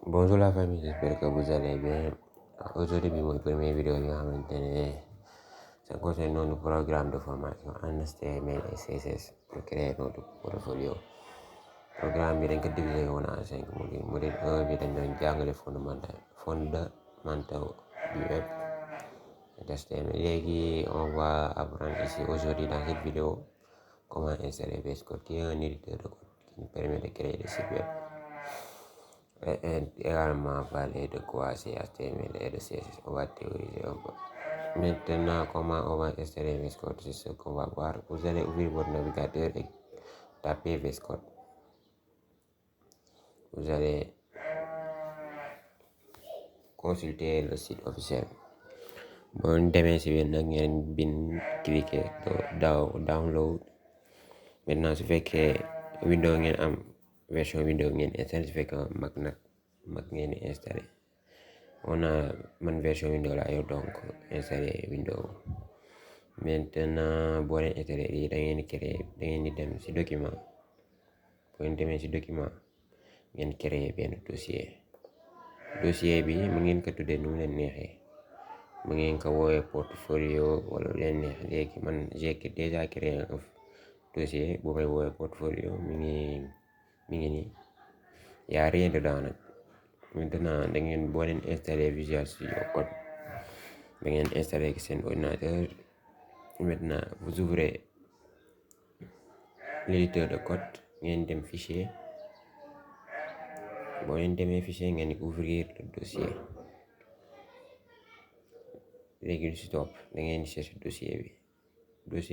Bonjour la famille, j'espère que vous allez bien. Aujourd'hui, c'est mon première vidéo ça concerne notre programme de formation en HTML et CSS pour créer notre portfolio. Programme bi dañ ko divisé woon en 5 modules. Module 1 bi dañ doon jàngale fondamentaux du web HTML. Léegi on va apprendre ici aujourd'hui dans cette vidéo comment installer VS Code, qui est un éditeur de code qui nous permet de créer des sites web. Et également parler de quoi c'est HTML et de CSS. On va théoriser un peu. Maintenant, comment on va installer VS Code, c'est ce qu'on va voir. Vous allez ouvrir votre navigateur et taper VS Code. Vous allez consulter le site officiel. Bon demee si biir nag ngeen cliquer download. Maintenant su fekkee Windows ngeen am version Windows ngeen installé, su fekkee Mac ngeen installé. Man version Windows la yor, donc installé Windows. Maintenant boo leen installé lii da ngeen di dem si document. boo leen demee si document ngeen créer benn dossier bi mu ngeen ko tuddee nu mu leen neexee, mu ngeen ko woowee portfolio wala leen neex. Léegi man j'ai déjà créé un dossier bu may woowee portfolio. mi ngi nii, y a rien dedans nag. Maintenant da ngeen boo leen installé Visual Studio Code da ngeen installé seen ordinateur. Maintenant vous ouvrez l'éditeur de code, ngeen dem fichier. boo leen demee fichier ngeen ouvrir le dossier. Léegi lu si topp da ngeen chercher dossier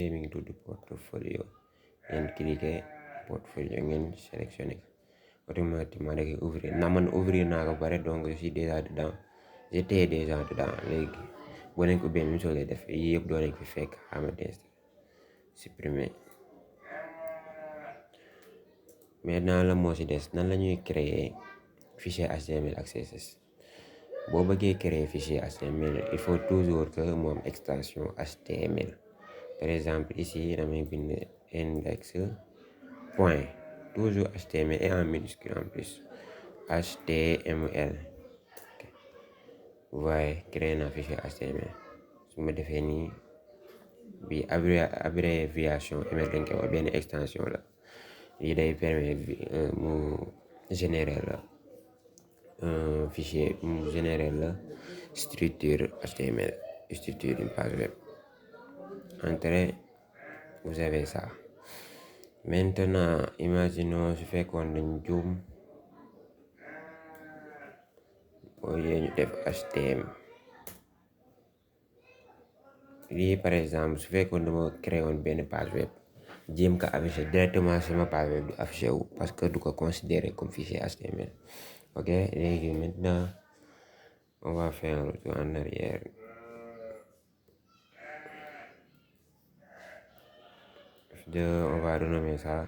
bi ngi tudd portfolio. ngeen cliquer portfolio, ngeen sélectionné automatiquement da ngay ouvrir. Man ouvrir naa ko pare, donc je suis déjà dedans. J'étais déjà dedans. Léegi boo leen ko benn chose lay def yii yëpp doo leen fi fekk. Supprimer. Maintenant la moo si des, nan la ñuy créer fichier HTML ak CSS. boo bëggee créer fichier HTML il faut toujours que mu am extension HTML. Par exemple ici damay bind index point, toujours HTML et en minuscule en plus, HTML. Vous voyez, créer na fichier HTML. su ma defee nii bi abréviation ML dañ koy wax benn extension la. lii day permettre mu générer la fichier, mu générer la structure HTML, structure d'une page web. Entrez, vous avez ça. Maintenant imaginons su fekkoon dañ juum au lieu ñu def HTML. lii par exemple su fekkoon dama créé woon benn page web, jéem ko affiché directement sama page web du affiché wu parce que du ko considérer comme fichier HTML. Ok, léegi maintenant on va faire un retour en arrière. On va renommer ça.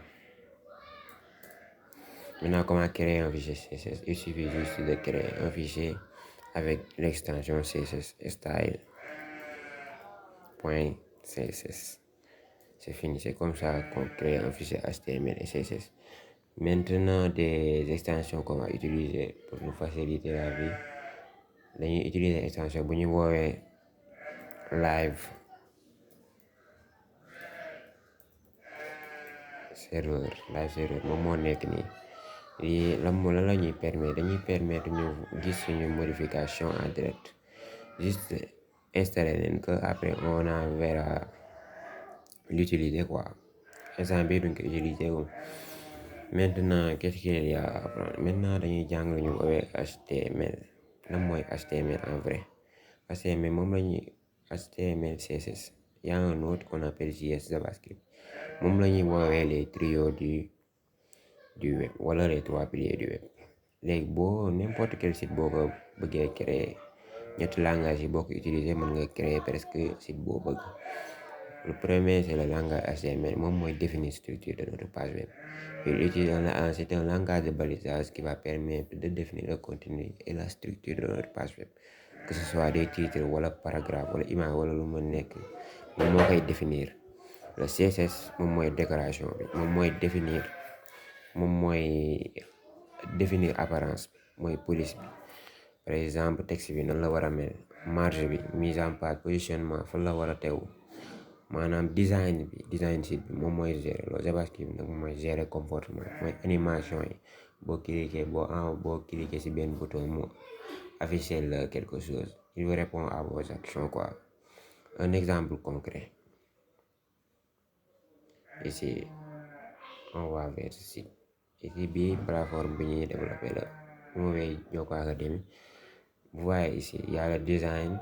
Maintenant, comment créer un fichier CSS? Il suffit juste de créer un fichier avec l'extension CSS style.css. C'est fini, c'est comme ça qu'on crée un fichier HTML et CSS. Maintenant, des extensions qu'on va utiliser pour nous faciliter la vie. Dañuy utiliser extension bu ñu woowee live serveur moom moo nekk nii. lii lan la ñuy permettre, dañuy permettre ñu gis suñu modification en direct. Juste installer leen que après on en verra l'utiliser quoi. Instant bii duñ ko utiliser wu. Maintenant qu'est-ce qu'il y a à apprendre? Maintenant dañuy jàng lu ñu woowee HTML. lan mooy HTML en vrai? HTML moom la ñuy HTML CSS. y a un autre qu'on appelle JS JavaScript. moom la ñuy woowee les trios du web wala les 3 piliers du web. léegi boo n'importe quel site boo ko bëggee créer, ñetti langage yi boo ko utiliser mën nga créer presque site boo bëgg. Le premier c'est le langage HTML, moom mooy définir structure de notre page web. C'est un langage de balisage qui va permettre de définir le contenu et la structure de notre page web, que ce soit des titres wala paragraphe wala image wala lu ma nekk, moom moo koy définir. Le CSS moom mooy décoration bi, moom mooy définir apparence, mooy police bi. Par exemple texte bi nan la war a mel, marge bi, mise en page, positionnement fan la war a teew, maanaam design sheet bi moom mooy gérer loolu. JavaScript bi nag mooy gérer comportement, mooy animation yi. boo cliquer ci benn bouton mu afficher la quelque chose, il répond à vos actions quoi. Un exemple concret, ici on va vers ce site. Ici bii plateforme bi ñuy développer la Mouveye Joko Academy. Vous voyez ici il y a le design,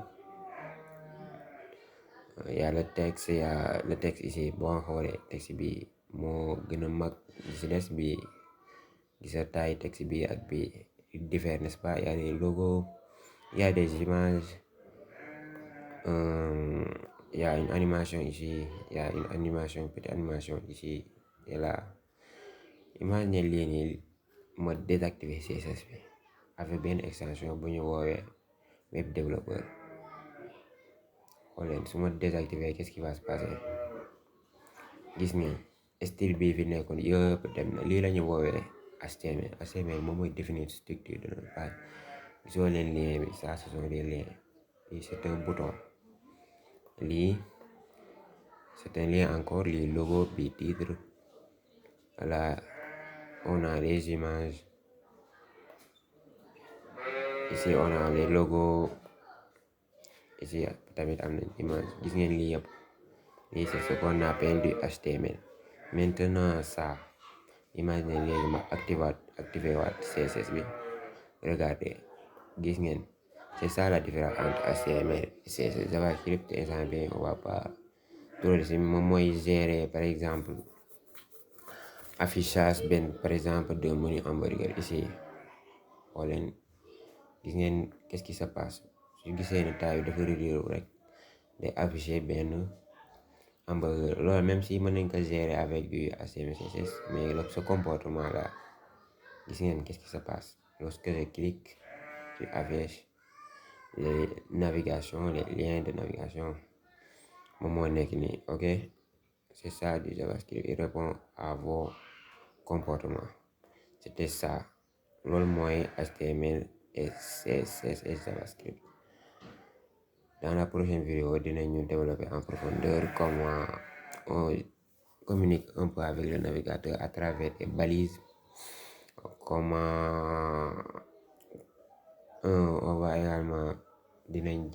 il y a le texte, il y a le texte ici. Boo xoolee texte bi moo gën a mag ci des bi, gisa taille texte bi ak bi diffère, n'est-ce pas? Il y a des logos, il y a des images, il y a une animation ici, il y a une animation, petite animation ici et là. Imagine lii nii ma désactiver CSS bi avec benn extension bu ñu woowee web développeur. Xool leen su ma désactiver qu'est-ce qui va se passer? Gis ngeen style bii fi nekkoon yëpp dem na. Lii la ñu woowee HTML moom mooy définir structure de notre page. Gisoo leen lien bi, ça ce sont des liens. Lii c'est un bouton, lii c'est un lien encore, lii logo bi titre. Voilà, on a les images. Ici on a les logos. Ici tamit am nañ image. Gis ngeen lii yëpp, lii c'est ce qu'on appelle du HTML. Maintenant ça, imaginez léegi ma activer waat CSS bi. Regardez, gis ngeen, c'est ça la différence entre HTML et CSS. JavaScript instant bi on va pas trop si moom mooy gérer par exemple affichage par exemple de menu hamburger ici. Xool leen, gis ngeen qu'est-ce qui se passe su gisee ne taille dafa réduire rek day afficher benn hamburger. Loolu même si mën nañ ko gérer avec du HTML CSS, mais ce comportement là, gis ngeen qu'est-ce qui se passe lorsque je clique tu affiches les navigations, les liens de navigation. moom moo nekk nii, ok. C'est ça du JavaScript, il répond à vos comportements. C'était ça, loolu mooy HTML et CSS et JavaScript. Dans la prochaine vidéo dinañu développer en profondeur comment on communique un peu avec le navigateur à travers des balises, comment on va également dinañ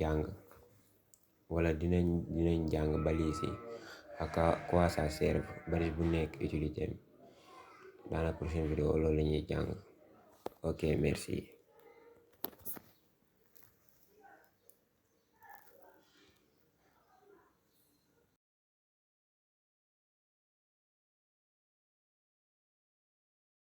jàng balise yi ak quoi ça sert, balise bu nekk utilité. Dans la prochaine vidéo loolu la ñuy jàng. Ok, merci.